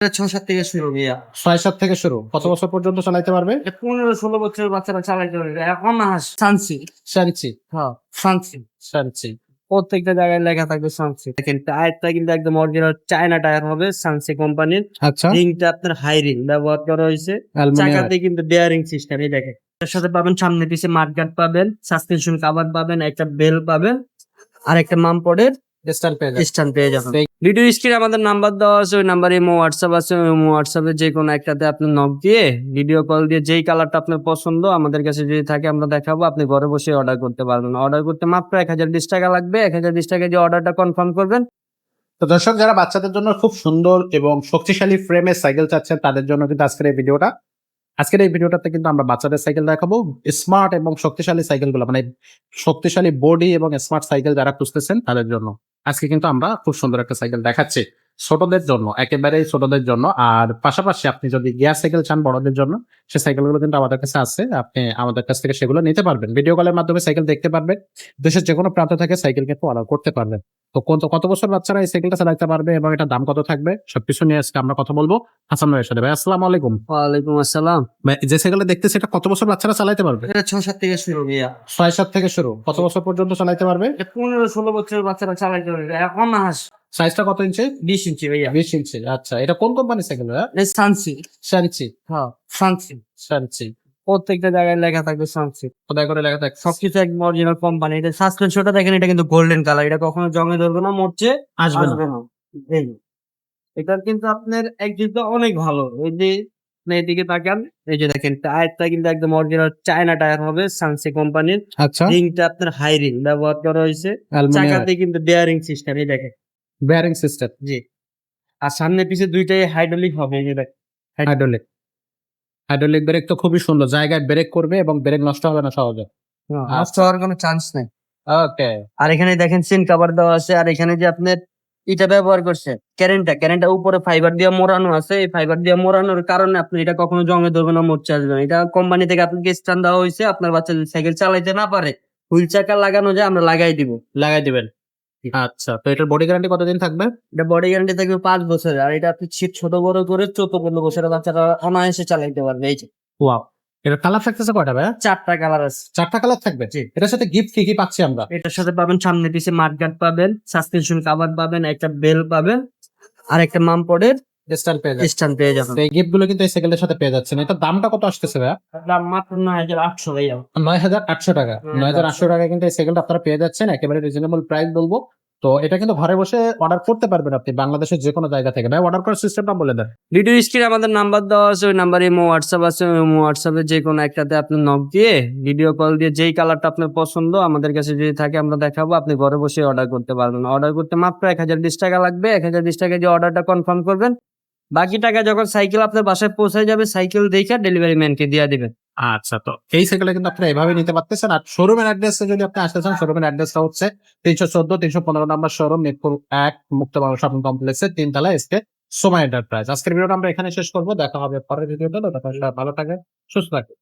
6-7 থেকে শুরু ভাইয়া। 6-7 থেকে শুরু। কত বছর পর্যন্ত চালাইতে পারবে? 15-16 বছরের বাচ্চারা চালাইতে পারবে। অনায়াস সানসি। শানচি, হ্যাঁ, সানসি। শানচি। প্রত্যেকটা জায়গায় লেখা থাকবে সানসি। দেখেন টায়ারটা কিন্তু একদম অরিজিনাল চায়না টায়ার হবে সানসি কোম্পানির। আচ্ছা, রিংটা আপনার হাই রিং ব্যবহার করা হয়েছে। অ্যালুমিনিয়াম। চাকাতে কিন্তু বেয়ারিং সিস্টেম এই দেখেন। এর সাথে পাবেন সামনে পিছে মাডগার্ড পাবেন, সাসপেনশন কভার পাবেন, একটা বেল পাবেন আর একটা মামপডের স্ট্যান্ড পেয়ে যাবে। স্ট্যান্ড পেয়ে যাবেন। ভিডিও স্ক্রিনে আমাদের নাম্বার দেওয়া আছে, ওই নাম্বারে ইমো হোয়াটসঅ্যাপ আছে, ওই ইমো হোয়াটসঅ্যাপে যে কোনো একটাতে আপনি নক দিয়ে ভিডিও কল দিয়ে যেই কালারটা আপনার পছন্দ আমাদের কাছে যদি থাকে আমরা দেখাবো, আপনি ঘরে বসে অর্ডার করতে পারবেন। অর্ডার করতে মাত্র 1020 টাকা লাগবে। 1020 টাকা দিয়ে অর্ডারটা কনফার্ম করবেন। তো দর্শক, যারা বাচ্চাদের জন্য খুব সুন্দর এবং শক্তিশালী ফ্রেমের সাইকেল চাচ্ছেন তাদের জন্য কিন্তু আজকের এই ভিডিওটাতে কিন্তু আমরা বাচ্চাদের সাইকেল দেখাবো। স্মার্ট এবং শক্তিশালী সাইকেলগুলো, মানে শক্তিশালী বডি এবং স্মার্ট সাইকেল যারা খুঁজতেছেন তাদের জন্য আজকে কিন্তু আমরা খুব সুন্দর একটা সাইকেল দেখাচ্ছি ছোটদের জন্য, একেবারেই ছোটদের জন্য। আর পাশাপাশি আপনি যদি গিয়ার সাইকেল চান বড়দের জন্য, সে সাইকেলগুলো কিন্তু আমাদের কাছে আছে, আপনি আমাদের কাছ থেকে সেগুলো নিতে পারবেন। ভিডিও কলের মাধ্যমে সাইকেল দেখতে পারবেন, দেশের যে কোনো প্রান্ত থেকে সাইকেল কিন্তু অর্ডার করতে পারবেন। তো কত বছর বাচ্চারা এই সাইকেলটা চালাতে পারবে এবং এটার দাম কত থাকবে সবকিছু নিয়ে আজকে আমরা কথা বলবো হাসান ভাইয়ের সাথে। ভাই আসসালামু আলাইকুম। ওয়ালাইকুম আসসালাম। ভাই, যে সাইকেলটা দেখতেছি এটা কত বছর বাচ্চারা চালাতে পারবে? 6-7 থেকে শুরু ভাইয়া। 6-7 থেকে শুরু। কত বছর পর্যন্ত চালাতে পারবে? 15-16 বছরের বাচ্চারা চালাইতে পারবে। অনায়াস সাইজটা কত ইঞ্চি? 20 ইঞ্চি ভাইয়া। 20 ইঞ্চি। আচ্ছা, এটা কোন কোম্পানির সাইকেল ভাইয়া? সানসি। শানচি, হ্যাঁ, সানসি। শানচি। প্রত্যেকটা জায়গায় লেখা থাকবে সানসি। খোদাই করে লেখা থাকছে। সবকিছু একদম অরিজিনাল কোম্পানি। এটা সাসপেনশনটা দেখেন, এটা কিন্তু গোল্ডেন কালার। এটা কখনো জংয়ে ধরবে না, মরচে আসবে না। আসবে না। এই যে, এটার কিন্তু আপনার একদিকটা অনেক ভালো। এই যে আপনি এদিকে তাকান, এই যে দেখেন টায়ারটা কিন্তু একদম অরিজিনাল চায়না টায়ার হবে সানসি কোম্পানির। আচ্ছা, রিংটা আপনার হাই রিং ব্যবহার করা হয়েছে। অ্যালুমিনিয়াম। চাকাতে কিন্তু বেয়ারিং সিস্টেম এই দেখেন। Bearing system. জি। আর সামনে পিছে দুইটাই হাইড্রোলিক হবে এই যে দেখেন। হাইড্রোলিক। হাইড্রোলিক ব্রেক তো খুবই সুন্দর, জায়গায় ব্রেক করবে এবং ব্রেক নষ্ট হবে না সহজে। নষ্ট হওয়ার কোনো চান্স নাই। ওকে। আর এখানে দেখেন সিন কভার দেওয়া আছে। আর এখানে যে আপনার এটা ব্যবহার করছে ক্যারেনটা উপরে ফাইবার দিয়ে মোড়ানো আছে। এই ফাইবার দিয়ে মোড়ানোর কারণে আপনি এটা কখনো জংয়ে ধরবে না, মরচে আসবে না। এটা কোম্পানি থেকে আপনাকে স্ট্যান্ড দেওয়া হয়েছে। আপনার বাচ্চা যদি সাইকেল চালাইতে না পারে, হুইল চাকা লাগানো যায়, আমরা লাগাই দিব। লাগাই দিবেন। আচ্ছা, তো এটার বডি গ্যারান্টি কতদিন থাকবে? এটা বডি গ্যারান্টি থাকবে 5 বছরের। আর এটা আপনি সিট ছোট বড় করে 14-15 বছরের বাচ্চারা অনায়াসে চালাইতে পারবে। এই যে ওয়াও। এটার কালার থাকতেছে কয়টা ভাইয়া? 4টা কালার আছে। 4টা কালার থাকবে। জি। এটার সাথে গিফট কি কি পাচ্ছি আমরা? এটার সাথে পাবেন সামনে পিছে মাডগার্ড পাবেন, সাসপেনশন কভার পাবেন, একটা বেল পাবেন আর একটা মামপডের স্ট্যান্ড পেয়ে যাবে। স্ট্যান্ড পেয়ে যাবেন। তো এই গিফট গুলো কিন্তু এই সাইকেলের সাথে পেয়ে যাচ্ছেন। এটার দামটা কত আসতেছে ভাইয়া? দাম মাত্র 9,800 ভাইয়া। 9,800 টাকা। 9,800 টাকায় কিন্তু এই সাইকেলটা আপনারা পেয়ে যাচ্ছেন, একেবারে রিজনেবল প্রাইস বলবো। তো এটা কিন্তু ঘরে বসে অর্ডার করতে পারবেন আপনি বাংলাদেশের যে কোনো জায়গা থেকে। ভাই, অর্ডার করার সিস্টেমটা বলে দেন। ভিডিও স্ক্রিনে আমাদের নাম্বার দেওয়া আছে, ওই নাম্বারে ইমো হোয়াটসঅ্যাপ আছে, ওই ইমো হোয়াটসঅ্যাপে যে কোনো একটাতে আপনি নক দিয়ে ভিডিও কল দিয়ে যেই কালারটা আপনার পছন্দ আমাদের কাছে যদি থাকে আমরা দেখাবো, আপনি ঘরে বসে অর্ডার করতে পারবেন। অর্ডার করতে মাত্র 1020 টাকা লাগবে। 1020 টাকা দিয়ে অর্ডারটা কনফার্ম করবেন। বাকি টাকা যখন সাইকেল আপনার বাসায় পৌঁছে যাবে, সাইকেল দেখে ডেলিভারি ম্যানকে দিয়ে দিবেন। আচ্ছা, তো এই সাইকেলটা কিন্তু আপনারা এভাবে নিতে পারতেছেন। আর শোরুমের অ্যাড্রেসে যদি আপনি আসতে চান, শোরুমের অ্যাড্রেসটা হচ্ছে 314-315 নম্বর শোরুম, মিরপুর 1, মুক্তাবাবু শপিং কমপ্লেক্সের 3 তলায় এসকে সোমা এন্টারপ্রাইজ। আজকের ভিডিওটা আমরা এখানে শেষ করবো। দেখা হবে পরের ভিডিওতে। ভালো থাকে, সুস্থ থাকে।